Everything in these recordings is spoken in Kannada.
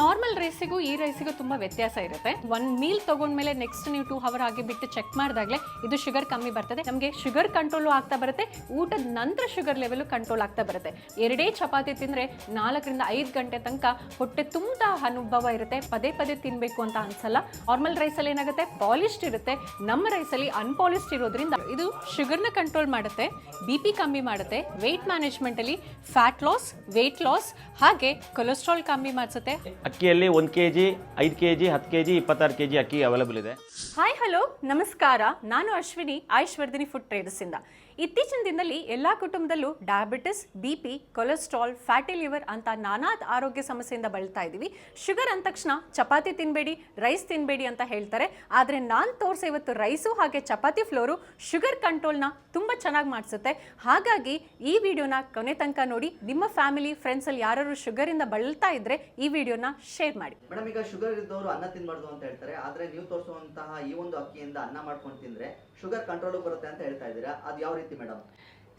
ನಾರ್ಮಲ್ ರೈಸಿಗೂ ಈ ರೈಸಿಗೂ ತುಂಬ ವ್ಯತ್ಯಾಸ ಇರುತ್ತೆ. ಒಂದು ಮೀಲ್ ತೊಗೊಂಡ್ಮೇಲೆ ನೆಕ್ಸ್ಟ್ ನೀವು 2 ಅವರ್ ಆಗಿ ಬಿಟ್ಟು ಚೆಕ್ ಮಾಡಿದಾಗಲೇ ಇದು ಶುಗರ್ ಕಮ್ಮಿ ಬರ್ತದೆ. ನಮಗೆ ಶುಗರ್ ಕಂಟ್ರೋಲು ಆಗ್ತಾ ಬರುತ್ತೆ, ಊಟದ ನಂತರ ಶುಗರ್ ಲೆವೆಲ್ ಕಂಟ್ರೋಲ್ ಆಗ್ತಾ ಬರುತ್ತೆ. ಎರಡೇ ಚಪಾತಿ ತಿಂದರೆ 4 ರಿಂದ 5 ಗಂಟೆ ತನಕ ಹೊಟ್ಟೆ ತುಂಬ ಅನುಭವ ಇರುತ್ತೆ, ಪದೇ ಪದೇ ತಿನ್ನಬೇಕು ಅಂತ ಅನ್ಸಲ್ಲ. ನಾರ್ಮಲ್ ರೈಸಲ್ಲಿ ಏನಾಗುತ್ತೆ, ಪಾಲಿಶ್ಡ್ ಇರುತ್ತೆ. ನಮ್ಮ ರೈಸಲ್ಲಿ ಅನ್ಪಾಲಿಶ್ಡ್ ಇರೋದ್ರಿಂದ ಇದು ಶುಗರ್ನ ಕಂಟ್ರೋಲ್ ಮಾಡುತ್ತೆ, BP ಕಮ್ಮಿ ಮಾಡುತ್ತೆ, ವೆಯ್ಟ್ ಮ್ಯಾನೇಜ್ಮೆಂಟಲ್ಲಿ ಫ್ಯಾಟ್ ಲಾಸ್, ವೆಯ್ಟ್ ಲಾಸ್ ಹಾಗೆ ಕೊಲೆಸ್ಟ್ರಾಲ್ ಕಮ್ಮಿ ಮಾಡಿಸುತ್ತೆ. ಅಕ್ಕಿಯಲ್ಲಿ 1 kg, 5 kg, 10 kg, 26 kg ಅಕ್ಕಿ ಅವೈಲೇಬಲ್ ಇದೆ. ಹಾಯ್ ಹಲೋ ನಮಸ್ಕಾರ, ನಾನು ಅಶ್ವಿನಿ, ಆಯುಷ್ವರ್ಧಿನಿ ಫುಡ್ ಟ್ರೇಡರ್ಸ್ ಇಂದ. ಇತ್ತೀಚಿನ ದಿನದಲ್ಲಿ ಎಲ್ಲ ಕುಟುಂಬದಲ್ಲೂ diabetes, BP, cholesterol, fatty liver ಅಂತ ನಾನಾ ಆರೋಗ್ಯ ಸಮಸ್ಯೆಯಿಂದ ಬಳಲ್ತಾ ಇದ್ದೀವಿ. ಶುಗರ್ ಅಂದ ತಕ್ಷಣ ಚಪಾತಿ ತಿನ್ನಬೇಡಿ, ರೈಸ್ ತಿನ್ನಬೇಡಿ ಅಂತ ಹೇಳ್ತಾರೆ. ಆದರೆ ನಾನು ತೋರಿಸೋ ಇವತ್ತು ರೈಸು ಹಾಗೆ ಚಪಾತಿ ಫ್ಲೋರು ಶುಗರ್ ಕಂಟ್ರೋಲ್ನ ತುಂಬ ಚೆನ್ನಾಗಿ ಮಾಡಿಸುತ್ತೆ. ಹಾಗಾಗಿ ಈ ವಿಡಿಯೋನ ಕೊನೆ ತನಕ ನೋಡಿ. ನಿಮ್ಮ ಫ್ಯಾಮಿಲಿ ಫ್ರೆಂಡ್ಸಲ್ಲಿ ಯಾರು ಶುಗರಿಂದ ಬಳಲ್ತಾ ಇದ್ರೆ ಈ ವಿಡಿಯೋನ ಶೇರ್ ಮಾಡಿ. ಮೇಡಮ್, ಈಗ ಶುಗರ್ ಇದ್ದವರು ಅನ್ನ ತಿನ್ನಬಾರ್ದು ಅಂತ ಹೇಳ್ತಾರೆ, ಆದರೆ ನೀವು ತೋರಿಸುವಂತಹ ಈ ಒಂದು ಅಕ್ಕಿಯಿಂದ ಅನ್ನ ಮಾಡ್ಕೊಂಡು ತಿಂದ್ರೆ ಶುಗರ್ ಕಂಟ್ರೋಲ್ ಬರುತ್ತೆ ಅಂತ ಹೇಳ್ತಾ ಇದ್ದೀರಾ, ಅದು ಯಾವ ರೀತಿ ಮೇಡಮ್?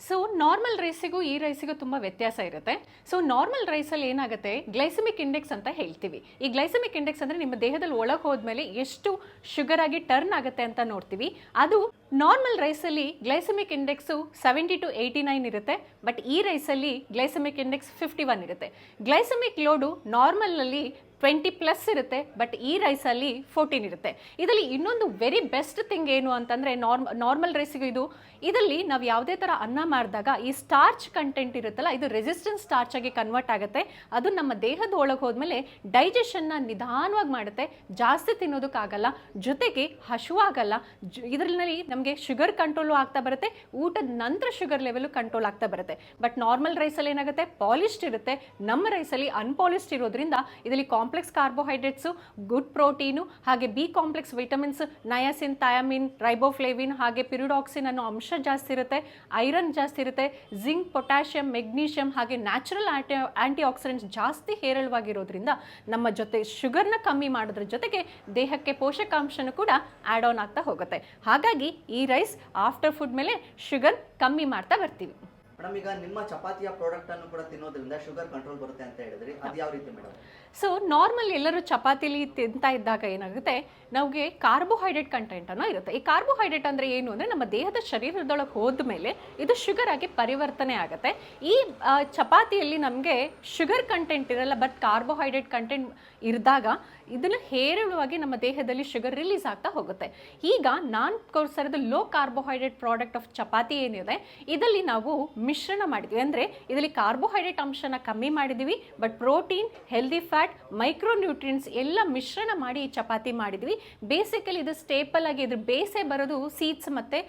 ಸೊ ನಾರ್ಮಲ್ ರೈಸಿಗೂ ಈ ರೈಸಿಗೂ ತುಂಬ ವ್ಯತ್ಯಾಸ ಇರುತ್ತೆ. ಸೊ ನಾರ್ಮಲ್ ರೈಸಲ್ಲಿ ಏನಾಗುತ್ತೆ, ಗ್ಲೈಸಮಿಕ್ ಇಂಡೆಕ್ಸ್ ಅಂತ ಹೇಳ್ತೀವಿ. ಈ ಗ್ಲೈಸಮಿಕ್ ಇಂಡೆಕ್ಸ್ ಅಂದರೆ ನಿಮ್ಮ ದೇಹದಲ್ಲಿ ಒಳಗೆ ಹೋದ್ಮೇಲೆ ಎಷ್ಟು ಶುಗರ್ ಆಗಿ ಟರ್ನ್ ಆಗುತ್ತೆ ಅಂತ ನೋಡ್ತೀವಿ. ಅದು ನಾರ್ಮಲ್ ರೈಸಲ್ಲಿ ಗ್ಲೈಸಮಿಕ್ ಇಂಡೆಕ್ಸು 70 to 89 ಇರುತ್ತೆ. ಬಟ್ ಈ ರೈಸಲ್ಲಿ ಗ್ಲೈಸಮಿಕ್ ಇಂಡೆಕ್ಸ್ 51 ಇರುತ್ತೆ. ಗ್ಲೈಸಮಿಕ್ ಲೋಡು ನಾರ್ಮಲಲ್ಲಿ 20+ ಇರುತ್ತೆ, ಬಟ್ ಈ ರೈಸಲ್ಲಿ 14 ಇರುತ್ತೆ. ಇದರಲ್ಲಿ ಇನ್ನೊಂದು ವೆರಿ ಬೆಸ್ಟ್ ಥಿಂಗ್ ಏನು ಅಂತಂದರೆ, ನಾರ್ಮಲ್ ರೈಸಿಗೂ ಇದರಲ್ಲಿ ನಾವು ಯಾವುದೇ ಥರ ಅನ್ನ ಮಾಡಿದಾಗ ಈ ಸ್ಟಾರ್ಚ್ ಕಂಟೆಂಟ್ ಇರುತ್ತಲ್ಲ, ಇದು ರೆಸಿಸ್ಟೆನ್ಸ್ ಸ್ಟಾರ್ಚ್ ಆಗಿ ಕನ್ವರ್ಟ್ ಆಗುತ್ತೆ. ಅದು ನಮ್ಮ ದೇಹದ ಒಳಗೆ ಹೋದ್ಮೇಲೆ ಡೈಜೆಷನ್ನ ನಿಧಾನವಾಗಿ ಮಾಡುತ್ತೆ, ಜಾಸ್ತಿ ತಿನ್ನೋದಕ್ಕಾಗಲ್ಲ, ಜೊತೆಗೆ ಹಸುವಾಗಲ್ಲ. ಇದರಲ್ಲಿ ನಮಗೆ ಶುಗರ್ ಕಂಟ್ರೋಲು ಆಗ್ತಾ ಬರುತ್ತೆ, ಊಟದ ನಂತರ ಶುಗರ್ ಲೆವೆಲು ಕಂಟ್ರೋಲ್ ಆಗ್ತಾ ಬರುತ್ತೆ. ಬಟ್ ನಾರ್ಮಲ್ ರೈಸಲ್ಲಿ ಏನಾಗುತ್ತೆ, ಪಾಲಿಶ್ಡ್ ಇರುತ್ತೆ. ನಮ್ಮ ರೈಸಲ್ಲಿ ಅನ್ಪಾಲಿಶ್ಡ್ ಇರೋದ್ರಿಂದ ಇದರಲ್ಲಿ ಕಾಂಪ್ಲೆಕ್ಸ್ ಕಾರ್ಬೋಹೈಡ್ರೇಟ್ಸು, ಗುಡ್ ಪ್ರೋಟೀನು ಹಾಗೆ B complex vitamins, ನಯಾಸಿನ್, thiamine, riboflavin ಹಾಗೆ ಪಿರಿಡಾಕ್ಸಿನ್ ಅನ್ನೋ ಅಂಶ ಜಾಸ್ತಿ ಇರುತ್ತೆ. ಐರನ್ ಜಾಸ್ತಿ ಇರುತ್ತೆ, ಜಿಂಕ್, ಪೊಟ್ಯಾಷಿಯಂ, ಮೆಗ್ನೀಷಿಯಂ ಹಾಗೆ ನ್ಯಾಚುರಲ್ ಆಂಟಿ ಆಕ್ಸಿಡೆಂಟ್ಸ್ ಜಾಸ್ತಿ ಹೇರಳವಾಗಿರೋದ್ರಿಂದ ನಮ್ಮ ಜೊತೆ ಶುಗರ್ನ ಕಮ್ಮಿ ಮಾಡೋದ್ರ ಜೊತೆಗೆ ದೇಹಕ್ಕೆ ಪೋಷಕಾಂಶನೂ ಕೂಡ ಆ್ಯಡ್ ಆನ್ ಆಗ್ತಾ ಹೋಗುತ್ತೆ. ಹಾಗಾಗಿ ಈ ರೈಸ್ ಆಫ್ಟರ್ ಫುಡ್ ಮೇಲೆ ಶುಗರ್ ಕಮ್ಮಿ ಮಾಡ್ತಾ ಬರ್ತೀವಿ. ಮೇಡಮ್, ಈಗ ನಿಮ್ಮ ಚಪಾತಿಯ ಪ್ರಾಡಕ್ಟ್ ಅನ್ನು ಕೂಡ ತಿನ್ನೋದ್ರಿಂದ ಶುಗರ್ ಕಂಟ್ರೋಲ್ ಬರುತ್ತೆ ಅಂತ ಹೇಳಿದ್ರಿ, ಅದು ಯಾವ ರೀತಿ ಮೇಡಮ್? ಸೊ ನಾರ್ಮಲ್ ಎಲ್ಲರೂ ಚಪಾತಿಲಿ ತಿಂತಾ ಇದ್ದಾಗ ಏನಾಗುತ್ತೆ, ನಮಗೆ ಕಾರ್ಬೋಹೈಡ್ರೇಟ್ ಕಂಟೆಂಟ್ ಅನ್ನೋ ಇರುತ್ತೆ. ಈ ಕಾರ್ಬೋಹೈಡ್ರೇಟ್ ಅಂದರೆ ಏನು ಅಂದರೆ, ನಮ್ಮ ದೇಹದ ಶರೀರದೊಳಗೆ ಹೋದ ಮೇಲೆ ಇದು ಶುಗರ್ ಆಗಿ ಪರಿವರ್ತನೆ ಆಗುತ್ತೆ. ಈ ಚಪಾತಿಯಲ್ಲಿ ನಮಗೆ ಶುಗರ್ ಕಂಟೆಂಟ್ ಇರಲ್ಲ, ಬಟ್ ಕಾರ್ಬೋಹೈಡ್ರೇಟ್ ಕಂಟೆಂಟ್ ಇರಿದಾಗ ಇದನ್ನು ಹೇರಳವಾಗಿ ನಮ್ಮ ದೇಹದಲ್ಲಿ ಶುಗರ್ ರಿಲೀಸ್ ಆಗ್ತಾ ಹೋಗುತ್ತೆ. ಈಗ ನಾನು ತೋರಿಸಿರೋದು low carbohydrate product of chapati ಏನಿದೆ, ಇದರಲ್ಲಿ ನಾವು ಮಿಶ್ರಣ ಮಾಡಿದ್ವಿ. ಅಂದರೆ ಇದರಲ್ಲಿ ಕಾರ್ಬೋಹೈಡ್ರೇಟ್ ಅಂಶನ ಕಮ್ಮಿ ಮಾಡಿದ್ದೀವಿ, but protein, healthy fat, micro nutrients ಎಲ್ಲ ಮಿಶ್ರಣ ಮಾಡಿ ಈ ಚಪಾತಿ ಮಾಡಿದ್ವಿ. ಬೇಸಿಕಲಿ ಇದು ಸ್ಟೇಪಲ್ ಆಗಿ ಇದ್ರ ಬೇಸೇ ಬರೋದು ಸೀಡ್ಸ್ ಮತ್ತು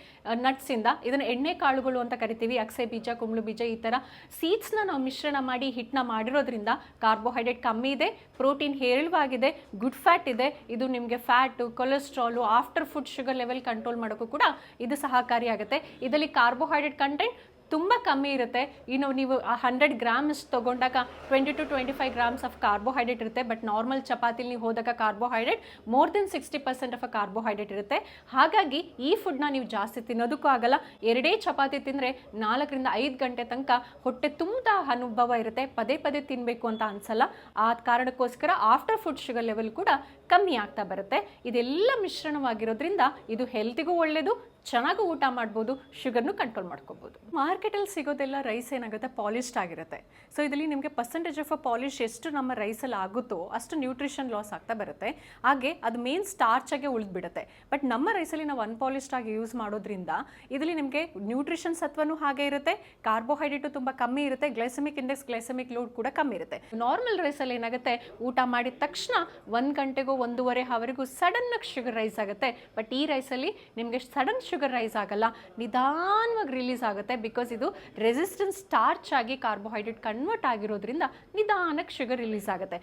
ನಟ್ಸಿಂದ. ಇದನ್ನು ಎಣ್ಣೆ ಕಾಳುಗಳು ಅಂತ ಕರಿತೀವಿ. ಅಕ್ಸೆ ಬೀಜ, ಕುಂಬಳು ಬೀಜ, ಈ ಥರ ಸೀಡ್ಸ್ನ ನಾವು ಮಿಶ್ರಣ ಮಾಡಿ ಹಿಟ್ಟನ್ನ ಮಾಡಿರೋದ್ರಿಂದ ಕಾರ್ಬೋಹೈಡ್ರೇಟ್ ಕಮ್ಮಿ ಇದೆ, ಪ್ರೋಟೀನ್ ಹೇರಳವಾಗಿದೆ, ಗುಡ್ ಫ್ಯಾಟ್ ಇದೆ. ಇದು ನಿಮಗೆ fat, cholesterol, after food sugar level control ಮಾಡೋಕ್ಕೂ ಕೂಡ ಇದು ಸಹಕಾರಿಯಾಗುತ್ತೆ. ಇದರಲ್ಲಿ ಕಾರ್ಬೋಹೈಡ್ರೇಟ್ ಕಂಟೆಂಟ್ ತುಂಬ ಕಮ್ಮಿ ಇರುತ್ತೆ. ಇನ್ನು ನೀವು 100 ಗ್ರಾಮ್ಸ್ ತೊಗೊಂಡಾಗ 20 to 25 ಗ್ರಾಮ್ಸ್ ಆಫ್ ಕಾರ್ಬೋಹೈಡ್ರೇಟ್ ಇರುತ್ತೆ. ಬಟ್ ನಾರ್ಮಲ್ ಚಪಾತಿಲಿ ನೀವು ಹೋದಾಗ carbohydrate more than 60% of carbohydrate ಇರುತ್ತೆ. ಹಾಗಾಗಿ ಈ ಫುಡ್ನ ನೀವು ಜಾಸ್ತಿ ತಿನ್ನೋದಕ್ಕೂ ಆಗಲ್ಲ. ಎರಡೇ ಚಪಾತಿ ತಿಂದರೆ 4 ರಿಂದ 5 ಗಂಟೆ ತನಕ ಹೊಟ್ಟೆ ತುಂಬ ಅನುಭವ ಇರುತ್ತೆ, ಪದೇ ಪದೇ ತಿನ್ನಬೇಕು ಅಂತ ಅನ್ಸಲ್ಲ. ಆ ಕಾರಣಕ್ಕೋಸ್ಕರ ಆಫ್ಟರ್ ಫುಡ್ ಶುಗರ್ ಲೆವೆಲ್ ಕೂಡ ಕಮ್ಮಿ ಆಗ್ತಾ ಬರುತ್ತೆ. ಇದೆಲ್ಲ ಮಿಶ್ರಣವಾಗಿರೋದ್ರಿಂದ ಇದು ಹೆಲ್ತಿಗೂ ಒಳ್ಳೆಯದು, ಚೆನ್ನಾಗಿ ಊಟ ಮಾಡ್ಬೋದು, ಶುಗರ್ನು ಕಂಟ್ರೋಲ್ ಮಾಡ್ಕೋಬೋದು. ಮಾರ್ಕೆಟಲ್ಲಿ ಸಿಗೋದೆಲ್ಲ ರೈಸ್ ಏನಾಗುತ್ತೆ, ಪಾಲಿಶ್ಡ್ ಆಗಿರುತ್ತೆ. ಸೊ ಇದರಲ್ಲಿ ನಿಮಗೆ ಪರ್ಸೆಂಟೇಜ್ ಆಫ್ ಪಾಲಿಶ್ ಎಷ್ಟು ನಮ್ಮ ರೈಸಲ್ಲಿ ಆಗುತ್ತೋ ಅಷ್ಟು ನ್ಯೂಟ್ರಿಷನ್ ಲಾಸ್ ಆಗ್ತಾ ಬರುತ್ತೆ. ಹಾಗೆ ಅದು ಮೇನ್ ಸ್ಟಾರ್ಚಾಗೆ ಉಳಿದ್ಬಿಡುತ್ತೆ. ಬಟ್ ನಮ್ಮ ರೈಸಲ್ಲಿ ನಾವು ಅನ್ಪಾಲಿಶ್ಡ್ ಆಗಿ ಯೂಸ್ ಮಾಡೋದ್ರಿಂದ ಇದರಲ್ಲಿ ನಿಮಗೆ ನ್ಯೂಟ್ರಿಷನ್ ಸತ್ವನೂ ಹಾಗೆ ಇರುತ್ತೆ, ಕಾರ್ಬೋಹೈಡ್ರೇಟು ತುಂಬ ಕಮ್ಮಿ ಇರುತ್ತೆ, ಗ್ಲೈಸಮಿಕ್ ಇಂಡೆಕ್ಸ್, ಗ್ಲೈಸಮಿಕ್ ಲೋಡ್ ಕೂಡ ಕಮ್ಮಿ ಇರುತ್ತೆ. ನಾರ್ಮಲ್ ರೈಸಲ್ಲಿ ಏನಾಗುತ್ತೆ, ಊಟ ಮಾಡಿದ ತಕ್ಷಣ 1 ಗಂಟೆಗೋ 1.5 ಅವರಿಗೂ ಸಡನ್ನಾಗಿ ಶುಗರ್ ರೈಸ್ ಆಗುತ್ತೆ. ಬಟ್ ಈ ರೈಸಲ್ಲಿ ನಿಮಗೆ ಸಡನ್ ಶುಗರ್ ರೈಸ್ ಆಗಲ್ಲ, ನಿಧಾನವಾಗಿ ರಿಲೀಸ್ ಆಗುತ್ತೆ. ಬಿಕಾಸ್ ಇದು ರೆಸಿಸ್ಟೆನ್ಸ್ ಸ್ಟಾರ್ಚ್ ಆಗಿ ಕಾರ್ಬೋಹೈಡ್ರೇಟ್ ಕನ್ವರ್ಟ್ ಆಗಿರೋದ್ರಿಂದ ನಿಧಾನಕ್ಕೆ ಶುಗರ್ ರಿಲೀಸ್ ಆಗುತ್ತೆ.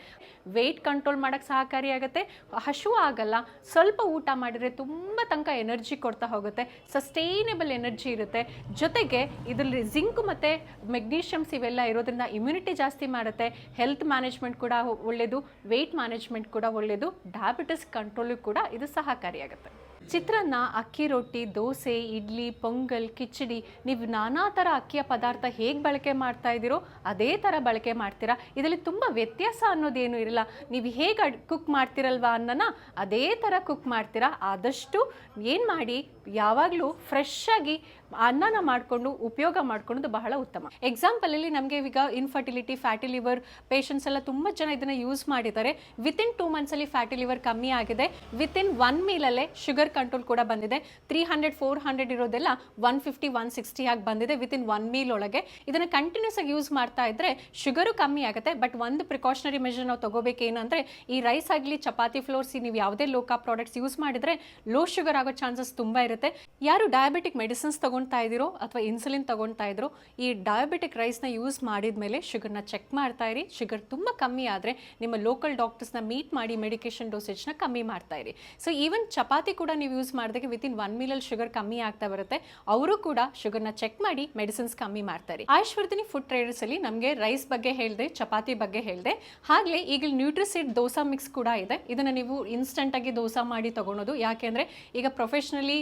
ವೆಯ್ಟ್ ಕಂಟ್ರೋಲ್ ಮಾಡೋಕ್ಕೆ ಸಹಕಾರಿಯಾಗುತ್ತೆ, ಹಶು ಆಗಲ್ಲ, ಸ್ವಲ್ಪ ಊಟ ಮಾಡಿದರೆ ತುಂಬ ತನಕ ಎನರ್ಜಿ ಕೊಡ್ತಾ ಹೋಗುತ್ತೆ, ಸಸ್ಟೈನೇಬಲ್ ಎನರ್ಜಿ ಇರುತ್ತೆ. ಜೊತೆಗೆ ಇದರಲ್ಲಿ ಜಿಂಕ್ ಮತ್ತು ಮೆಗ್ನೀಷಿಯಮ್ಸ್ ಇವೆಲ್ಲ ಇರೋದ್ರಿಂದ ಇಮ್ಯುನಿಟಿ ಜಾಸ್ತಿ ಮಾಡುತ್ತೆ, ಹೆಲ್ತ್ ಮ್ಯಾನೇಜ್ಮೆಂಟ್ ಕೂಡ ಒಳ್ಳೆಯದು, ವೆಯ್ಟ್ ಮ್ಯಾನೇಜ್ಮೆಂಟ್ ಕೂಡ ಒಳ್ಳೆಯದು, ಡಯಾಬಿಟಿಸ್ ಕಂಟ್ರೋಲು ಕೂಡ ಇದು ಸಹಕಾರಿಯಾಗುತ್ತೆ. ಚಿತ್ರಾನ್ನ, ಅಕ್ಕಿ ರೊಟ್ಟಿ, ದೋಸೆ, ಇಡ್ಲಿ, ಪೊಂಗಲ್, ಕಿಚಡಿ, ನೀವು ನಾನಾ ಥರ ಅಕ್ಕಿಯ ಪದಾರ್ಥ ಹೇಗೆ ಬಳಕೆ ಮಾಡ್ತಾ ಇದ್ದೀರೋ ಅದೇ ಥರ ಬಳಕೆ ಮಾಡ್ತೀರಾ. ಇದರಲ್ಲಿ ತುಂಬ ವ್ಯತ್ಯಾಸ ಅನ್ನೋದೇನು ಇರಲ್ಲ. ನೀವು ಹೇಗೆ ಕುಕ್ ಮಾಡ್ತಿರಲ್ವಾ ಅನ್ನೋನ ಅದೇ ಥರ ಕುಕ್ ಮಾಡ್ತೀರಾ. ಆದಷ್ಟು ಏನು ಮಾಡಿ, ಯಾವಾಗಲೂ ಫ್ರೆಶ್ ಆಗಿ ಅನ್ನನ ಮಾಡಿಕೊಂಡು ಉಪಯೋಗ ಮಾಡ್ಕೊಳ್ಳೋದು ಬಹಳ ಉತ್ತಮ. ಎಕ್ಸಾಂಪಲಲ್ಲಿ ನಮಗೆ ಈಗ ಇನ್ಫರ್ಟಿಲಿಟಿ, ಫ್ಯಾಟಿ ಲಿವರ್ ಪೇಷಂಟ್ಸ್ ಎಲ್ಲ ತುಂಬ ಜನ ಇದನ್ನು ಯೂಸ್ ಮಾಡಿದ್ದಾರೆ. ವಿತಿನ್ 2 ಮಂತ್ಸಲ್ಲಿ ಫ್ಯಾಟಿ ಲಿವರ್ ಕಮ್ಮಿ ಆಗಿದೆ. ವಿತಿನ್ 1 ಮೀಲಲ್ಲೇ ಶುಗರ್ ಕಂಟ್ರೋಲ್ ಕೂಡ ಬಂದಿದೆ. 300-400 ಇರೋದೆಲ್ಲ 150-160 ಆಗಿ ಬಂದಿದೆ ವಿತಿನ್ 1 ಮೀಲ್ ಒಳಗೆ. ಇದನ್ನು ಕಂಟಿನ್ಯೂಸ್ ಆಗಿ ಯೂಸ್ ಮಾಡ್ತಾ ಇದ್ರೆ ಶುಗರು ಕಮ್ಮಿ ಆಗುತ್ತೆ. ಬಟ್ ಒಂದು ಪ್ರಿಕಾಷನರಿ ಮೆಷರ್ ನಾವು ತಗೋಬೇಕೇನು ಅಂದರೆ, ಈ ರೈಸ್ ಆಗಲಿ, ಚಪಾತಿ ಫ್ಲೋರ್ಸ್, ನೀವು ಯಾವುದೇ ಲೋ ಕಾರ್ಬ್ ಪ್ರಾಡಕ್ಟ್ಸ್ ಯೂಸ್ ಮಾಡಿದ್ರೆ ಲೋ ಶುಗರ್ ಆಗೋ ಚಾನ್ಸಸ್ ತುಂಬ ಇರುತ್ತೆ. ಯಾರು ಡಯಾಬಿಟಿಕ್ ಮೆಡಿಸಿನ್ಸ್ ತಗೊಳ್ತಾ ಇದ್ದೀರೋ ಅಥವಾ ಇನ್ಸುಲಿನ್ ತಗೊಳ್ತಾ ಇದ್ರು, ಈ ಡಯಾಬಿಟಿಕ್ ರೈಸ್ನ ಯೂಸ್ ಮಾಡಿದ ಮೇಲೆ ಶುಗರ್ನ ಚೆಕ್ ಮಾಡ್ತಾ ಇರಿ. ಶುಗರ್ ತುಂಬ ಕಮ್ಮಿ ಆದರೆ ನಿಮ್ಮ ಲೋಕಲ್ ಡಾಕ್ಟರ್ಸ್ನ ಮೀಟ್ ಮಾಡಿ ಮೆಡಿಕೇಶನ್ ಡೋಸೇಜ್ನ ಕಮ್ಮಿ ಮಾಡ್ತಾ ಇರಿ. ಸೊ ಈವನ್ ಚಪಾತಿ ಕೂಡ ನೀವು ಯೂಸ್ ಮಾಡಿದಾಗ ವಿತಿನ್ 1 ಮೀಲಲ್ಲಿ ಶುಗರ್ ಕಮ್ಮಿ ಆಗ್ತಾ ಬರುತ್ತೆ. ಅವರು ಕೂಡ ಶುಗರ್ನ ಚೆಕ್ ಮಾಡಿ ಮೆಡಿಸಿನ್ಸ್ ಕಮ್ಮಿ ಮಾಡ್ತಾರೆ. ಆಯುಷ್ವರ್ಧಿನಿ ಫುಡ್ ಟ್ರೇಡರ್ಸ್ ಅಲ್ಲಿ ನಮಗೆ ರೈಸ್ ಬಗ್ಗೆ ಹೇಳಿದೆ, ಚಪಾತಿ ಬಗ್ಗೆ ಹೇಳಿದೆ. ಹಾಗೆ ಈಗ ನ್ಯೂಟ್ರಿಸಿಡ್ ದೋಸಾ ಮಿಕ್ಸ್ ಕೂಡ ಇದೆ. ಇದನ್ನು ನೀವು ಇನ್ಸ್ಟೆಂಟ್ ಆಗಿ ದೋಸಾ ಮಾಡಿ ತಗೊಳೋದು. ಯಾಕೆಂದ್ರೆ ಈಗ ಪ್ರೊಫೆಷನಲಿ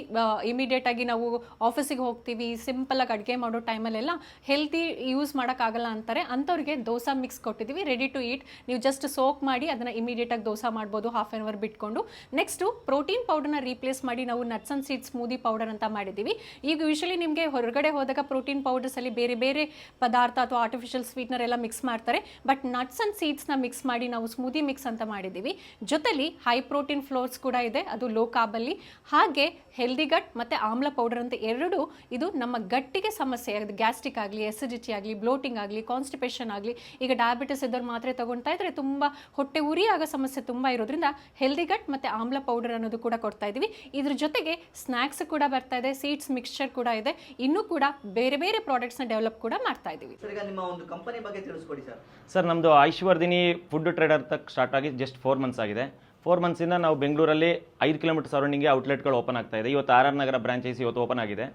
ಇಮಿಡಿಯೇಟ್ ಆಗಿ ನಾವು ಆಫೀಸಿಗೆ ಹೋಗ್ತೀವಿ, ಸಿಂಪಲ್ ಆಗಿ ಅಡುಗೆ ಮಾಡೋ ಟೈಮಲ್ಲೆಲ್ಲ ಹೆಲ್ತಿ ಯೂಸ್ ಮಾಡೋಕ್ಕಾಗಲ್ಲ ಅಂತಾರೆ. ಅಂಥವ್ರಿಗೆ ದೋಸಾ ಮಿಕ್ಸ್ ಕೊಟ್ಟಿದ್ದೀವಿ, ರೆಡಿ ಟು ಈಟ್. ನೀವು ಜಸ್ಟ್ ಸೋಕ್ ಮಾಡಿ ಅದನ್ನು ಇಮಿಡಿಯೇಟ್ ಆಗಿ ದೋಸಾ ಮಾಡ್ಬೋದು, ಹಾಫ್ ಆನ್ ಅವರ್ ಬಿಟ್ಕೊಂಡು. ನೆಕ್ಸ್ಟು ಪ್ರೋಟೀನ್ ಪೌಡರ್ನ ರೀಪ್ಲೇಸ್ ಮಾಡಿ ನಾವು nuts and seeds smoothie powder ಅಂತ ಮಾಡಿದ್ದೀವಿ. ಈಗ ಯೂಶಲಿ ನಿಮಗೆ ಹೊರಗಡೆ ಹೋದಾಗ ಪ್ರೋಟೀನ್ ಪೌಡರ್ಸಲ್ಲಿ ಬೇರೆ ಬೇರೆ ಪದಾರ್ಥ ಅಥವಾ ಆರ್ಟಿಫಿಷಿಯಲ್ ಸ್ವೀಟ್ನರ್ ಎಲ್ಲ ಮಿಕ್ಸ್ ಮಾಡ್ತಾರೆ. ಬಟ್ ನಟ್ಸ್ ಅಂಡ್ ಸೀಡ್ಸ್ನ ಮಿಕ್ಸ್ ಮಾಡಿ ನಾವು ಸ್ಮೂದಿ ಮಿಕ್ಸ್ ಅಂತ ಮಾಡಿದ್ದೀವಿ. ಜೊತೆಲಿ ಹೈ ಪ್ರೋಟೀನ್ ಫ್ಲೋರ್ಸ್ ಕೂಡ ಇದೆ, ಅದು ಲೋ ಕಾರ್ಬಲ್ಲಿ. ಹಾಗೆ ಹೆಲ್ದಿ ಗಟ್ ಮತ್ತು ಆಮ್ಲ ಪೌಡರ್ ಅಂತ ಎರಡು. ಇದು ನಮ್ಮ ಗಟ್ಟಿಗೆ ಸಮಸ್ಯೆ, ಅದು ಗ್ಯಾಸ್ಟ್ರಿಕ್ ಆಗಲಿ, ಎಸಿಡಿಟಿ ಆಗಲಿ, ಬ್ಲೋಟಿಂಗ್ ಆಗಲಿ, ಕಾನ್ಸ್ಟಿಪೇಷನ್ ಆಗಲಿ, ಈಗ ಡಯಾಬಿಟಿಸ್ ಇದ್ದವ್ರು ಮಾತ್ರೆ ತಗೊಳ್ತಾ ಇದ್ರೆ ತುಂಬ ಹೊಟ್ಟೆ ಉರಿ ಆಗೋ ಸಮಸ್ಯೆ ತುಂಬ ಇರೋದ್ರಿಂದ ಹೆಲ್ದಿ ಗಟ್ ಮತ್ತು ಆಮ್ಲ ಪೌಡರ್ ಅನ್ನೋದು ಕೂಡ ಕೊಡ್ತಾ ಇದ್ದೀವಿ. ಇದ್ರ ಜೊತೆಗೆ ಸ್ನ್ಯಾಕ್ಸ್ ಕೂಡ ಬರ್ತಾ ಇದೆ, ಸೀಡ್ಸ್ ಮಿಕ್ಸ್ಚರ್ ಕೂಡ ಇದೆ. ಇನ್ನೂ ಕೂಡ ಬೇರೆ ಬೇರೆ ಪ್ರಾಡಕ್ಟ್ಸ್ನ ಡೆವಲಪ್ ಕೂಡ ಮಾಡ್ತಾ ಇದ್ದೀವಿ. ಸರ್, ಈಗ ನಿಮ್ಮ ಒಂದು ಕಂಪನಿ ಬಗ್ಗೆ ತಿಳಿಸ್ಕೊಡಿ ಸರ್. ಸರ್, ನಮ್ಮದು ಆಯುಷ್ವರ್ಧಿನಿ ಫುಡ್ ಟ್ರೇಡರ್ ತಕ್ಕ ಸ್ಟಾರ್ಟ್ ಆಗಿ ಜಸ್ಟ್ 4 ಮಂತ್ಸ್ ಆಗಿದೆ. 4 ಮಂತ್ಸಿಂದ ನಾವು ಬೆಂಗಳೂರಲ್ಲಿ 5 ಕಿಲೋಮೀಟರ್ ಸರೌಂಡಿಂಗ್ಗೆ ಔಟ್ಲೆಟ್ಗಳು ಓಪನ್ ಆಗ್ತಾ ಇದೆ. ಇವತ್ತು RR ನಗರ ಬ್ರಾಂಚೈಸ್ ಇವತ್ತು ಓಪನ್ ಆಗಿದೆ.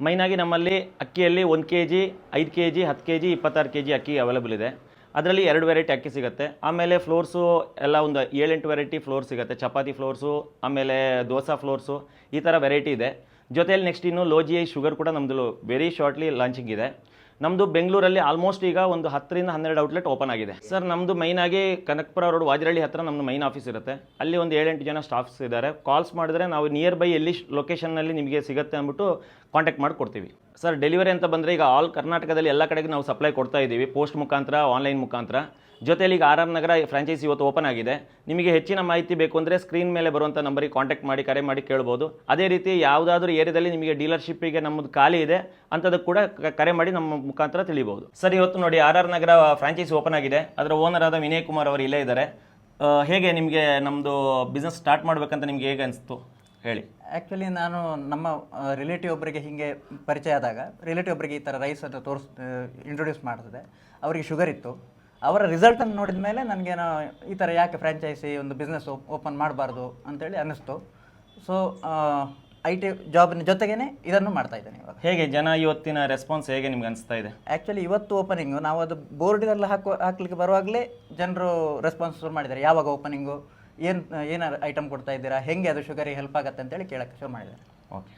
ಮೈನಾಗಿ ನಮ್ಮಲ್ಲಿ ಅಕ್ಕಿಯಲ್ಲಿ 1 kg, 5 kg, 10 kg, 26 kg ಅಕ್ಕಿ ಅವೈಲೇಬಲ್ ಇದೆ. ಅದರಲ್ಲಿ 2 ವೆರೈಟಿ ಅಕ್ಕಿ ಸಿಗುತ್ತೆ. ಆಮೇಲೆ ಫ್ಲೋರ್ಸು ಎಲ್ಲ ಒಂದು 7-8 ವೆರೈಟಿ ಫ್ಲೋರ್ ಸಿಗುತ್ತೆ. ಚಪಾತಿ ಫ್ಲೋರ್ಸು, ಆಮೇಲೆ ದೋಸಾ ಫ್ಲೋರ್ಸು, ಈ ಥರ ವೆರೈಟಿ ಇದೆ. ಜೊತೆಯಲ್ಲಿ ನೆಕ್ಸ್ಟ್ ಇನ್ನು ಲೋ GI ಶುಗರ್ ಕೂಡ ನಮ್ಮದು ವೆರಿ ಶಾರ್ಟ್ಲಿ ಲಾಂಚಿಂಗ್ ಇದೆ. ನಮ್ಮದು ಬೆಂಗಳೂರಲ್ಲಿ ಆಲ್ಮೋಸ್ಟ್ ಈಗ ಒಂದು 10-12 ಔಟ್ಲೆಟ್ ಓಪನ್ ಆಗಿದೆ. ಸರ್, ನಮ್ಮದು ಮೈನಾಗಿ ಕನಕಪುರ ರೋಡ್ ವಾಜರಳ್ಳಿ ಹತ್ರ ನಮ್ಮದು ಮೈನ್ ಆಫೀಸ್ ಇರುತ್ತೆ. ಅಲ್ಲಿ ಒಂದು 7-8 ಜನ ಸ್ಟಾಫ್ಸ್ ಇದ್ದಾರೆ. ಕಾಲ್ಸ್ ಮಾಡಿದ್ರೆ ನಾವು ನಿಯರ್ ಬೈ ಎಲ್ಲಿ ಲೊಕೇಶನ್ನಲ್ಲಿ ನಿಮಗೆ ಸಿಗುತ್ತೆ ಅಂದ್ಬಿಟ್ಟು ಕಾಂಟ್ಯಾಕ್ಟ್ ಮಾಡಿ ಕೊಡ್ತೀವಿ. ಸರ್, ಡೆಲಿವರಿ ಅಂತ ಬಂದರೆ ಈಗ ಆಲ್ ಕರ್ನಾಟಕದಲ್ಲಿ ಎಲ್ಲ ಕಡೆಗೆ ನಾವು ಸಪ್ಲೈ ಕೊಡ್ತಾ ಇದ್ದೀವಿ, ಪೋಸ್ಟ್ ಮುಖಾಂತರ, ಆನ್ಲೈನ್ ಮುಖಾಂತರ. ಜೊತೆಲಿ ಈಗ RR ನಗರ ಫ್ರಾಂಚೈಸಿ ಇವತ್ತು ಓಪನ್ ಆಗಿದೆ. ನಿಮಗೆ ಹೆಚ್ಚಿನ ಮಾಹಿತಿ ಬೇಕು ಅಂದರೆ ಸ್ಕ್ರೀನ್ ಮೇಲೆ ಬರುವಂಥ ನಂಬರಿಗೆ ಕಾಂಟ್ಯಾಕ್ಟ್ ಮಾಡಿ, ಕರೆ ಮಾಡಿ ಕೇಳ್ಬೋದು. ಅದೇ ರೀತಿ ಯಾವುದಾದ್ರೂ ಏರಿಯಾದಲ್ಲಿ ನಿಮಗೆ ಡೀಲರ್ಶಿಪ್ಪಿಗೆ ನಮ್ಮದು ಖಾಲಿ ಇದೆ ಅಂಥದಕ್ಕೆ ಕೂಡ ಕರೆ ಮಾಡಿ ನಮ್ಮ ಮುಖಾಂತರ ತಿಳಿಬೋದು. ಸರ್, ಇವತ್ತು ನೋಡಿ RR ನಗರ ಫ್ರಾಂಚೈಸಿ ಓಪನ್ ಆಗಿದೆ. ಅದರ ಓನರ್ ಆದ ವಿನಯ್ ಕುಮಾರ್ ಅವರು ಇಲ್ಲೇ ಇದ್ದಾರೆ. ಹೇಗೆ ನಿಮಗೆ ನಮ್ಮದು ಬಿಸ್ನೆಸ್ ಸ್ಟಾರ್ಟ್ ಮಾಡಬೇಕಂತ ನಿಮ್ಗೆ ಹೇಗೆ ಅನಿಸ್ತು ಹೇಳಿ. ಆ್ಯಕ್ಚುಲಿ ನಾನು ನಮ್ಮ ರಿಲೇಟಿವ್ ಒಬ್ಬರಿಗೆ ಹೀಗೆ ಪರಿಚಯ ಆದಾಗ, ರಿಲೇಟಿವ್ ಒಬ್ಬರಿಗೆ ಈ ಥರ ರೈಸ್ ಅಂತ ಇಂಟ್ರೊಡ್ಯೂಸ್ ಮಾಡಿದೆ. ಅವರಿಗೆ ಶುಗರ್ ಇತ್ತು. ಅವರ ರಿಸಲ್ಟನ್ನು ನೋಡಿದ ಮೇಲೆ ನನಗೇನೋ ಈ ಥರ ಯಾಕೆ ಫ್ರ್ಯಾಂಚೈಸಿ ಒಂದು ಬಿಸ್ನೆಸ್ ಓಪನ್ ಮಾಡಬಾರ್ದು ಅಂತೇಳಿ ಅನ್ನಿಸ್ತು. ಸೊ IT ಜಾಬ್ನ ಜೊತೆಗೇ ಇದನ್ನು ಮಾಡ್ತಾ ಇದ್ದೇನೆ ಇವಾಗ. ಹೇಗೆ ಜನ ಇವತ್ತಿನ ರೆಸ್ಪಾನ್ಸ್ ಹೇಗೆ ನಿಮ್ಗೆ ಅನಿಸ್ತಾ ಇದೆ? ಆ್ಯಕ್ಚುಲಿ ಇವತ್ತು ಓಪನಿಂಗು ನಾವು ಅದು ಬೋರ್ಡಿಗೆಲ್ಲ ಹಾಕ್ಲಿಕ್ಕೆ ಬರುವಾಗಲೇ ಜನರು ರೆಸ್ಪಾನ್ಸ್ ಶುರು ಮಾಡಿದ್ದಾರೆ. ಯಾವಾಗ ಓಪನಿಂಗು, ಏನು ಐಟಮ್ ಕೊಡ್ತಾ ಇದ್ದೀರಾ, ಹೆಂಗೆ ಅದು ಶುಗರಿಗೆ ಹೆಲ್ಪ್ ಆಗುತ್ತೆ ಅಂತೇಳಿ ಕೇಳೋಕ್ಕೆ ಶುರು ಮಾಡಿದ್ದಾರೆ. ಓಕೆ.